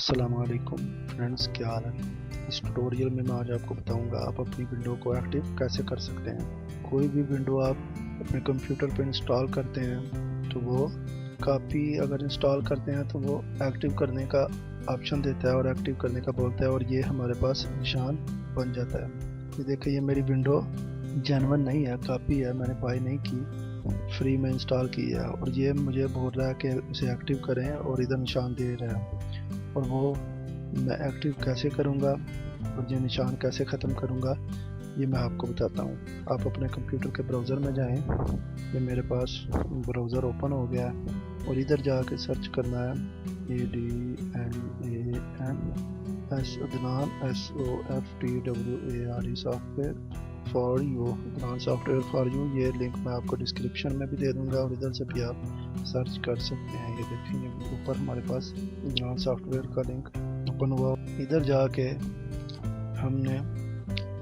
السلام علیکم فرینڈز، کیا حال ہے؟ اس ٹیوٹوریل میں آج آپ کو بتاؤں گا آپ اپنی ونڈو کو ایکٹیو کیسے کر سکتے ہیں۔ کوئی بھی ونڈو آپ اپنے کمپیوٹر پہ انسٹال کرتے ہیں تو وہ کافی اگر انسٹال کرتے ہیں تو وہ ایکٹیو کرنے کا آپشن دیتا ہے اور ایکٹیو کرنے کا بولتا ہے، اور یہ ہمارے پاس نشان بن جاتا ہے۔ یہ دیکھیں، یہ میری ونڈو جینون نہیں ہے، کاپی ہے، میں نے بائی نہیں کی، فری میں انسٹال کی ہے، اور یہ مجھے بول رہا ہے کہ اسے ایکٹیو کریں اور ادھر نشان دے رہا ہے، اور وہ میں ایکٹیو کیسے کروں گا اور یہ نشان کیسے ختم کروں گا یہ میں آپ کو بتاتا ہوں۔ آپ اپنے کمپیوٹر کے براؤزر میں جائیں، یہ میرے پاس براؤزر اوپن ہو گیا ہے، اور ادھر جا کے سرچ کرنا ہے ADNAN soft where for you, Adnan soft where for you. یہ لنک میں آپ کو ڈسکرپشن میں بھی دے دوں گا، اور ادھر سے بھی آپ سرچ کر سکتے ہیں۔ یہ دیکھیں، یہ اوپر ہمارے پاس ادنان سافٹ ویئر کا لنک اوپن ہوا۔ ادھر جا کے ہم نے،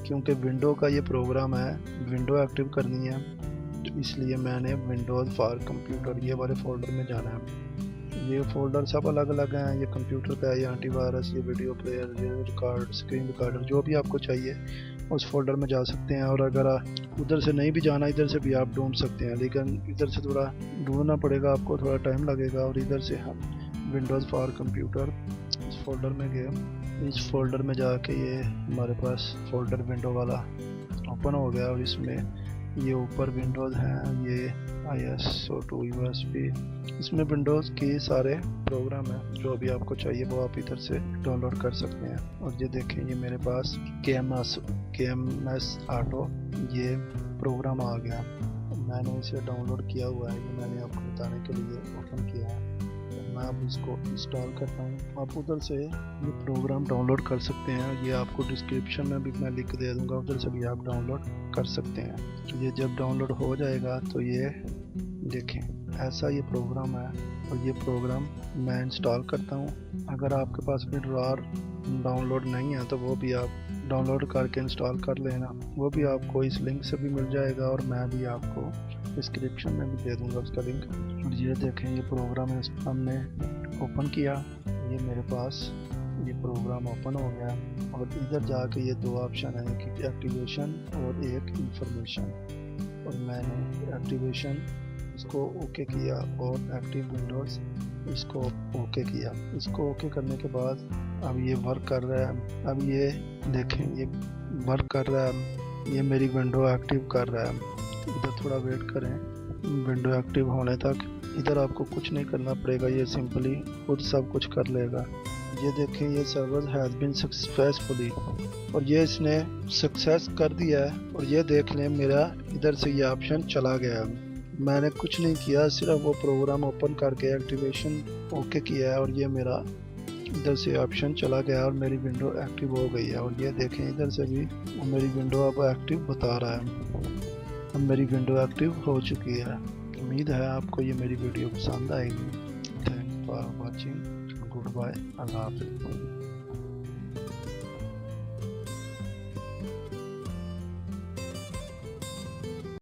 کیونکہ ونڈو کا یہ پروگرام ہے، ونڈو ایکٹیو کرنی ہے، تو اس لیے میں نے ونڈوز فار کمپیوٹر یہ والے فولڈر میں جانا ہے۔ یہ فولڈر سب الگ الگ ہیں، یہ کمپیوٹر کا ہے، یہ اینٹی وائرس، یہ ویڈیو پلیئر، یہ ریکارڈ، اسکرین ریکارڈر، جو بھی آپ کو چاہیے اس فولڈر میں جا سکتے ہیں۔ اور اگر ادھر سے نہیں بھی جانا، ادھر سے بھی آپ ڈھونڈ سکتے ہیں، لیکن ادھر سے تھوڑا ڈھونڈنا پڑے گا، آپ کو تھوڑا ٹائم لگے گا۔ اور ادھر سے ہم ونڈوز فار کمپیوٹر اس فولڈر میں گئے، اس فولڈر میں جا کے یہ ہمارے پاس فولڈر ونڈو والا اوپن ہو گیا، اور اس میں یہ اوپر ونڈوز ہیں، یہ ISO2 USB، اس میں ونڈوز کی سارے پروگرام ہیں، جو بھی آپ کو چاہیے وہ آپ ادھر سے ڈاؤن لوڈ کر سکتے ہیں۔ اور یہ دیکھیں، یہ میرے پاس KMS آٹو یہ پروگرام آ گیا، میں نے اسے ڈاؤن لوڈ کیا ہوا ہے، یہ میں نے آپ کو بتانے کے لیے اوپن کیا ہے۔ میں اب اس کو انسٹال کرتا ہوں۔ آپ ادھر سے یہ پروگرام ڈاؤن لوڈ کر سکتے ہیں، یہ آپ کو ڈسکرپشن میں بھی میں لنک دے دوں گا، ادھر سے بھی آپ ڈاؤن لوڈ کر سکتے ہیں۔ یہ جب ڈاؤن لوڈ ہو جائے گا تو یہ دیکھیں ایسا یہ پروگرام ہے، اور یہ پروگرام میں انسٹال کرتا ہوں۔ اگر آپ کے پاس WinRAR ڈاؤن لوڈ نہیں ہے تو وہ بھی آپ ڈاؤن لوڈ کر کے انسٹال کر لینا، وہ بھی آپ کو اس لنک سے بھی مل جائے گا، اور میں بھی آپ کو ڈسکرپشن میں بھی دے دوں گا اس کا لنک۔ اور یہ دیکھیں، یہ پروگرام ہم نے اوپن کیا، یہ میرے پاس یہ پروگرام اوپن ہو گیا، اور ادھر جا کے یہ دو آپشن ہیں، ایک ایکٹیویشن اور ایک انفارمیشن، اور میں نے ایکٹیویشن اس کو اوکے کیا، اور ایکٹیو ونڈوز اس کو اوکے کیا۔ اس کو اوکے کرنے کے بعد اب یہ ورک کر رہا ہے، اب یہ دیکھیں یہ ورک کر رہا ہے، یہ میری ونڈو ایکٹیو کر رہا ہے۔ ادھر تھوڑا ویٹ کریں ونڈو ایکٹیو ہونے تک، ادھر آپ کو کچھ نہیں کرنا پڑے گا، یہ سمپلی خود سب کچھ کر لے گا۔ یہ دیکھیں، یہ سرور ہیز بین سکسیسفلی، اور یہ اس نے سکسیس کر دیا ہے، اور یہ دیکھ لیں میرا ادھر سے یہ آپشن چلا گیا، میں نے کچھ نہیں کیا، صرف وہ پروگرام اوپن کر کے ایکٹیویشن اوکے کیا ہے، اور یہ میرا ادھر سے آپشن چلا گیا، اور میری ونڈو ایکٹیو ہو گئی ہے۔ اور یہ دیکھیں ادھر سے بھی میری ونڈو اب ایکٹیو بتا رہا ہے، اب میری ونڈو ایکٹیو ہو چکی ہے۔ امید ہے آپ کو یہ میری ویڈیو پسند آئے گی۔ Thanks for watching, good bye, اللہ حافظ۔